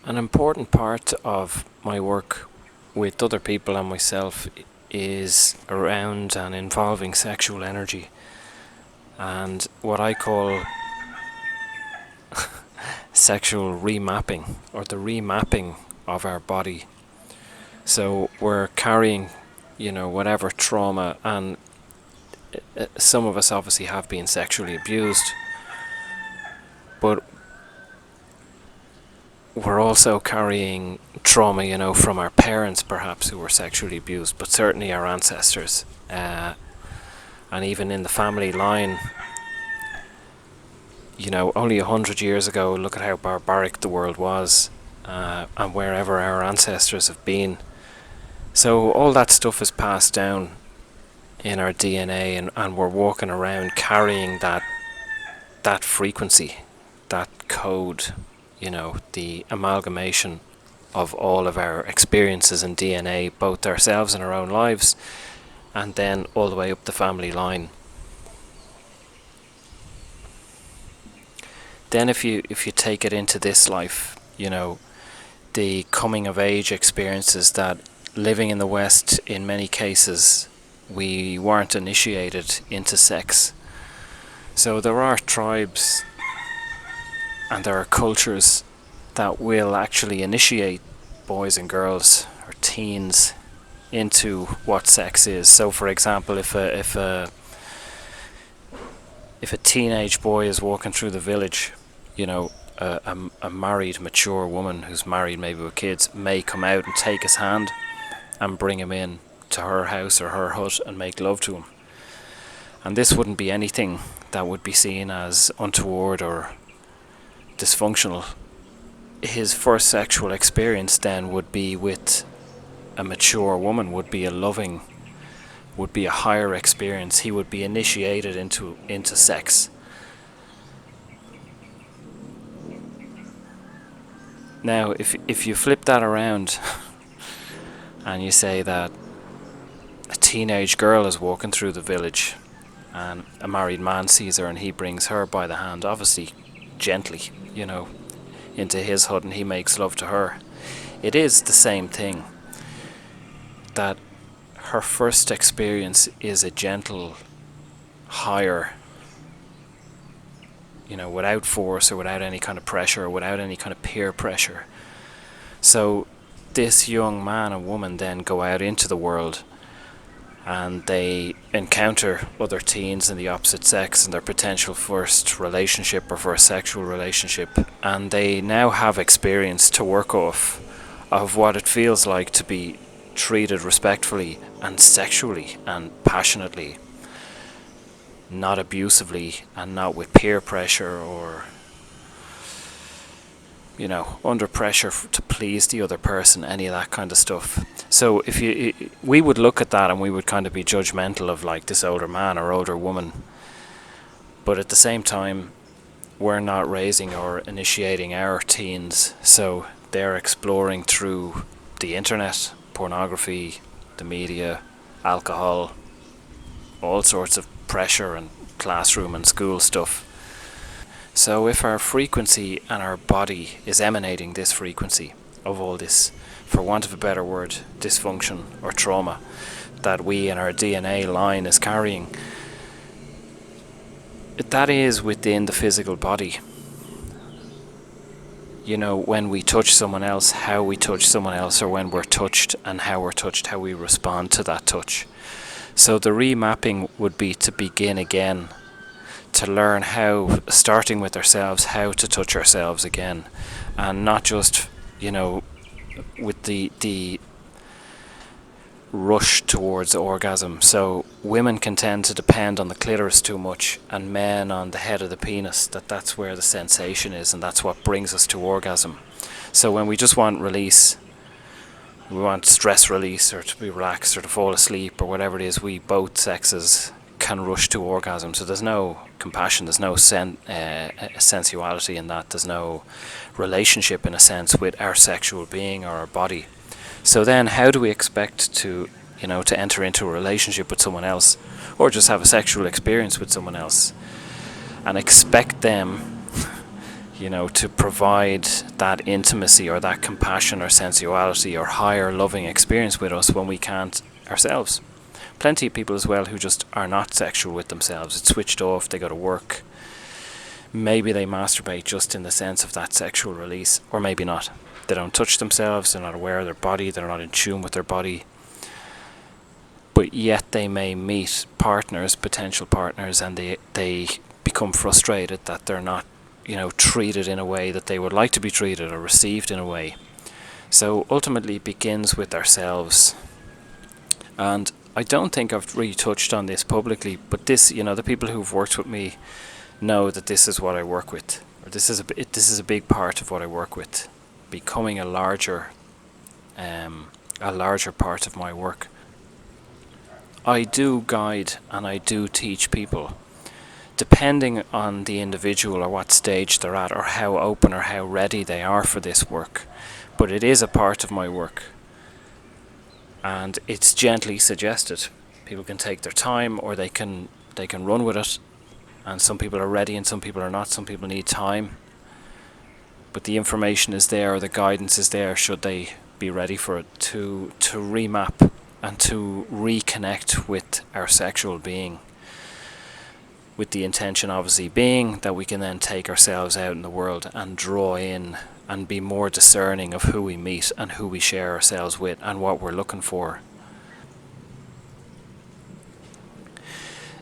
An important part of my work with other people and myself is around and involving sexual energy and what I call sexual remapping, or the remapping of our body. So we're carrying, whatever trauma, and some of us obviously have been sexually abused, but we're also carrying trauma, from our parents perhaps who were sexually abused, but certainly our ancestors, and even in the family line. Only 100 years ago, look at how barbaric the world was, and wherever our ancestors have been. So all that stuff is passed down in our DNA, and we're walking around carrying that frequency, that code, the amalgamation of all of our experiences in DNA, both ourselves and our own lives, and then all the way up the family line. Then if you take it into this life, the coming of age experiences, that living in the West, in many cases, we weren't initiated into sex. So there are tribes and there are cultures that will actually initiate boys and girls or teens into what sex is. So for example, if a teenage boy is walking through the village, a married, mature woman who's married, maybe with kids, may come out and take his hand and bring him in to her house or her hut and make love to him. And this wouldn't be anything that would be seen as untoward or dysfunctional. His first sexual experience then would be with a mature woman, would be a higher experience. He would be initiated into sex. Now, if you flip that around and you say that a teenage girl is walking through the village and a married man sees her and he brings her by the hand, obviously gently, into his hut, and he makes love to her. It is the same thing, that her first experience is a gentle, higher, without force or without any kind of pressure or without any kind of peer pressure. So this young man and woman then go out into the world and they encounter other teens in the opposite sex in their potential first relationship or first sexual relationship, and they now have experience to work off of what it feels like to be treated respectfully and sexually and passionately, not abusively and not with peer pressure or under pressure to please the other person, any of that kind of stuff. So we would look at that and we would kind of be judgmental of like this older man or older woman, but at the same time we're not raising or initiating our teens, so they're exploring through the internet, pornography, the media, alcohol, all sorts of pressure and classroom and school stuff. So if our frequency and our body is emanating this frequency of all this, for want of a better word, dysfunction or trauma that we in our DNA line is carrying, that is within the physical body. When we touch someone else, how we touch someone else, or when we're touched and how we're touched, how we respond to that touch. So the remapping would be to begin again, to learn how, starting with ourselves, how to touch ourselves again, and not just, with the rush towards orgasm. So women can tend to depend on the clitoris too much, and men on the head of the penis, that's where the sensation is, and that's what brings us to orgasm. So when we just want release, we want stress release, or to be relaxed, or to fall asleep, or whatever it is, we both sexes can rush to orgasm. So there's no compassion, there's no sensuality in that, there's no relationship in a sense with our sexual being or our body. So then how do we expect to enter into a relationship with someone else, or just have a sexual experience with someone else, and expect them to provide that intimacy or that compassion or sensuality or higher loving experience with us when we can't ourselves. Plenty of people as well who just are not sexual with themselves. It's switched off, they go to work. Maybe they masturbate just in the sense of that sexual release, or maybe not. They don't touch themselves, they're not aware of their body, they're not in tune with their body. But yet they may meet partners, potential partners, and they become frustrated that they're not, treated in a way that they would like to be treated or received in a way. So ultimately it begins with ourselves. And I don't think I've really touched on this publicly, but this, the people who've worked with me know that this is what I work with, or this is a big part of what I work with, becoming a larger part of my work. I do guide and I do teach people, depending on the individual or what stage they're at, or how open or how ready they are for this work. But it is a part of my work. And it's gently suggested. People can take their time, or they can run with it. And some people are ready and some people are not. Some people need time. But the information is there, or the guidance is there, should they be ready for it, to remap and to reconnect with our sexual being. With the intention obviously being that we can then take ourselves out in the world and draw in and be more discerning of who we meet and who we share ourselves with and what we're looking for.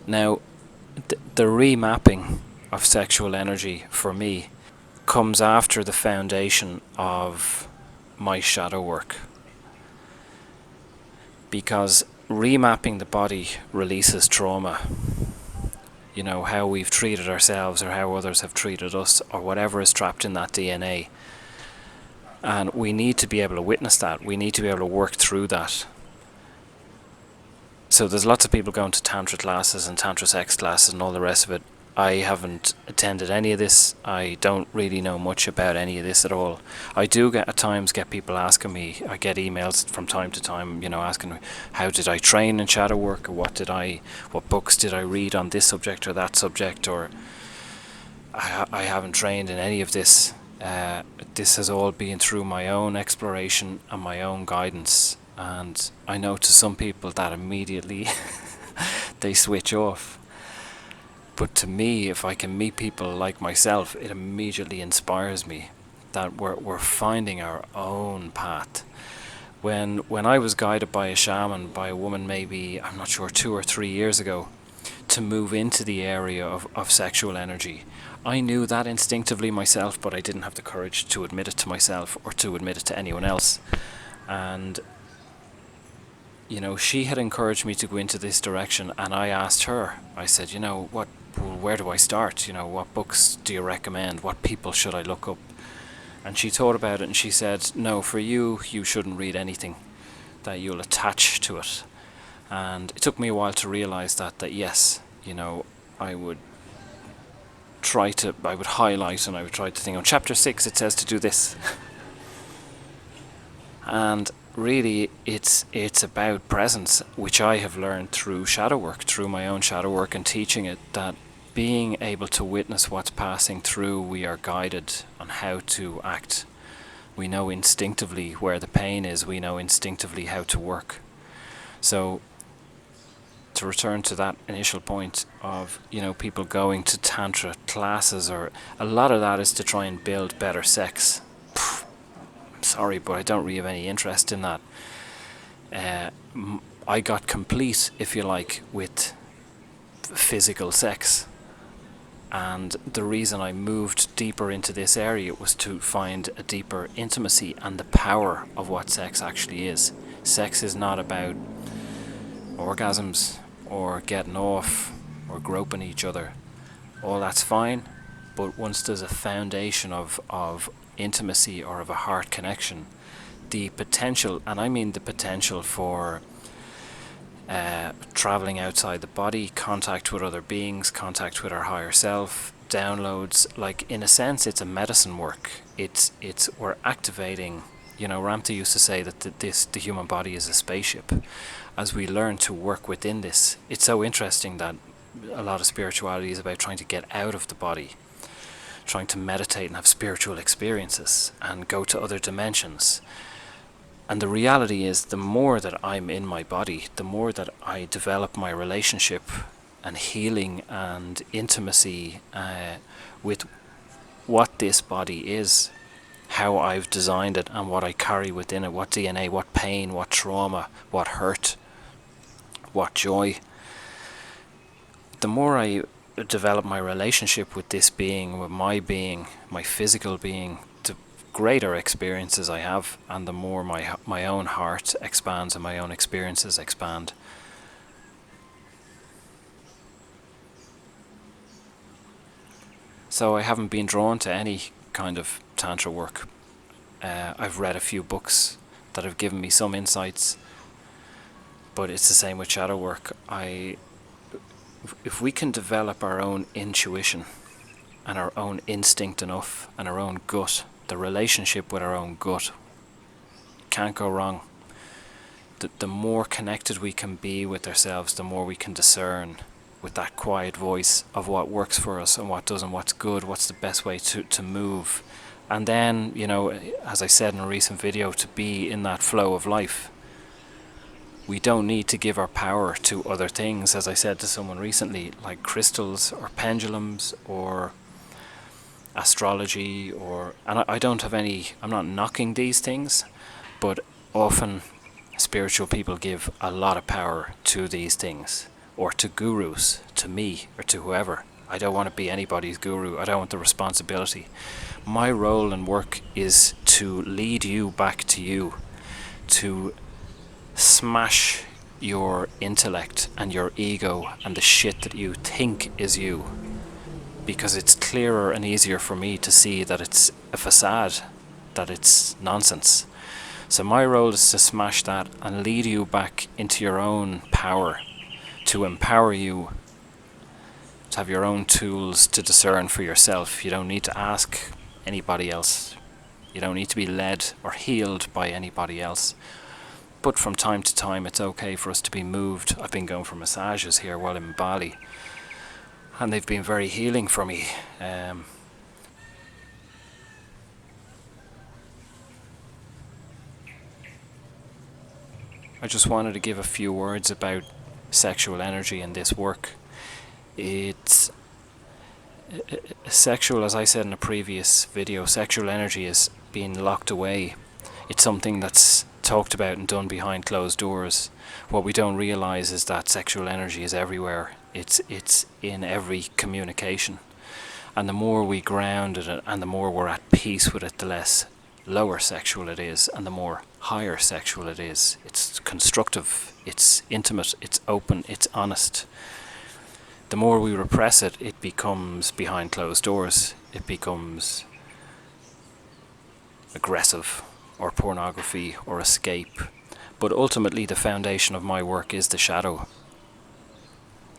Now, the remapping of sexual energy for me comes after the foundation of my shadow work. Because remapping the body releases trauma. How we've treated ourselves or how others have treated us, or whatever is trapped in that DNA. And we need to be able to witness that. We need to be able to work through that. So there's lots of people going to Tantra classes and Tantra sex classes and all the rest of it. I haven't attended any of this. I don't really know much about any of this at all. I do at times get people asking me, I get emails from time to time, asking me, how did I train in shadow work, or what books did I read on this subject or that subject, or I haven't trained in any of this. This has all been through my own exploration and my own guidance. And I know to some people that immediately they switch off. But to me, if I can meet people like myself, it immediately inspires me that we're finding our own path. When I was guided by a shaman, by a woman maybe, I'm not sure, 2 or 3 years ago, to move into the area of sexual energy, I knew that instinctively myself, but I didn't have the courage to admit it to myself or to admit it to anyone else. And she had encouraged me to go into this direction, and I asked her, I said, where do I start? What books do you recommend? What people should I look up? And she thought about it and she said, no, for you shouldn't read anything that you'll attach to it. And it took me a while to realize that yes, I would highlight and I would try to think, on chapter 6 it says to do this. And really it's about presence, which I have learned through shadow work, through my own shadow work and teaching it, that being able to witness what's passing through, we are guided on how to act. We know instinctively where the pain is, we know instinctively how to work. So to return to that initial point of people going to Tantra classes, or a lot of that is to try and build better sex. Sorry, but I don't really have any interest in that. I got complete, if you like, with physical sex. And the reason I moved deeper into this area was to find a deeper intimacy and the power of what sex actually is. Sex is not about orgasms or getting off or groping each other. All that's fine, but once there's a foundation of intimacy or of a heart connection, the potential, and I mean the potential for traveling outside the body, contact with other beings, contact with our higher self, downloads, like in a sense it's a medicine work. It's we're activating, Ramtha used to say that the human body is a spaceship. As we learn to work within this, it's so interesting that a lot of spirituality is about trying to get out of the body, trying to meditate and have spiritual experiences and go to other dimensions. And the reality is, the more that I'm in my body, the more that I develop my relationship and healing and intimacy with what this body is, how I've designed it and what I carry within it, what DNA, what pain, what trauma, what hurt, what joy. The more I develop my relationship with this being, with my physical being, the greater experiences I have, and the more my own heart expands and my own experiences expand. So I haven't been drawn to any kind of Tantra work. I've read a few books that have given me some insights, but it's the same with shadow work. If we can develop our own intuition and our own instinct enough and our own gut, the relationship with our own gut, can't go wrong. The more connected we can be with ourselves, the more we can discern with that quiet voice of what works for us and what doesn't, what's good, what's the best way to move. And then, as I said in a recent video, to be in that flow of life. We don't need to give our power to other things, as I said to someone recently, like crystals or pendulums or astrology, and I don't have any, I'm not knocking these things, but often spiritual people give a lot of power to these things, or to gurus, to me, or to whoever. I don't want to be anybody's guru. I don't want the responsibility. My role and work is to lead you back to you, to smash your intellect and your ego and the shit that you think is you, because it's clearer and easier for me to see that it's a facade, that it's nonsense. So my role is to smash that and lead you back into your own power, to empower you to have your own tools to discern for yourself. You don't need to ask anybody else. You don't need to be led or healed by anybody else. But from time to time, it's okay for us to be moved. I've been going for massages here while I'm in Bali, and they've been very healing for me. I just wanted to give a few words about sexual energy in this work. It's sexual, as I said in a previous video, sexual energy is being locked away. It's something that's talked about and done behind closed doors. What we don't realize is that sexual energy is everywhere. It's in every communication, and the more we ground it and the more we're at peace with it, the less lower sexual it is and the more higher sexual it is. It's constructive, it's intimate, it's open, it's honest. The more we repress it, it becomes behind closed doors. It becomes aggressive or pornography or escape. But ultimately the foundation of my work is the shadow.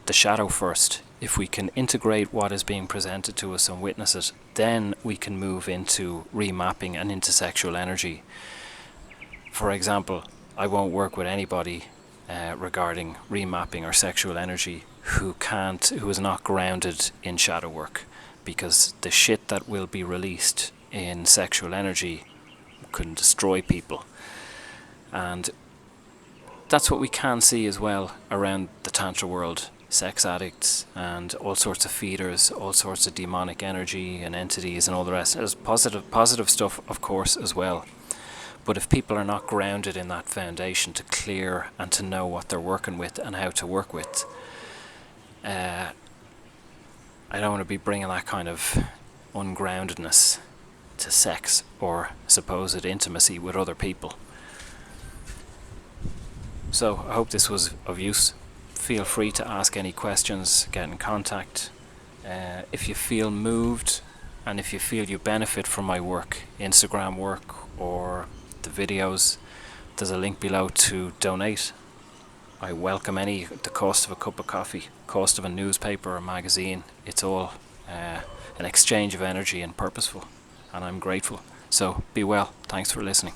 The shadow first. If we can integrate what is being presented to us and witness it, then we can move into remapping and into sexual energy. For example, I won't work with anybody regarding remapping or sexual energy who is not grounded in shadow work, because the shit that will be released in sexual energy can destroy people. And that's what we can see as well around the Tantra world. Sex addicts and all sorts of feeders, all sorts of demonic energy and entities and all the rest. There's positive stuff, of course, as well. But if people are not grounded in that foundation to clear and to know what they're working with and how to work with, I don't want to be bringing that kind of ungroundedness to sex or supposed intimacy with other people. So I hope this was of use. Feel free to ask any questions, get in contact. If you feel moved and if you feel you benefit from my work, Instagram work or the videos, there's a link below to donate. I welcome the cost of a cup of coffee, cost of a newspaper or magazine. It's all an exchange of energy and purposeful, and I'm grateful. So be well. Thanks for listening.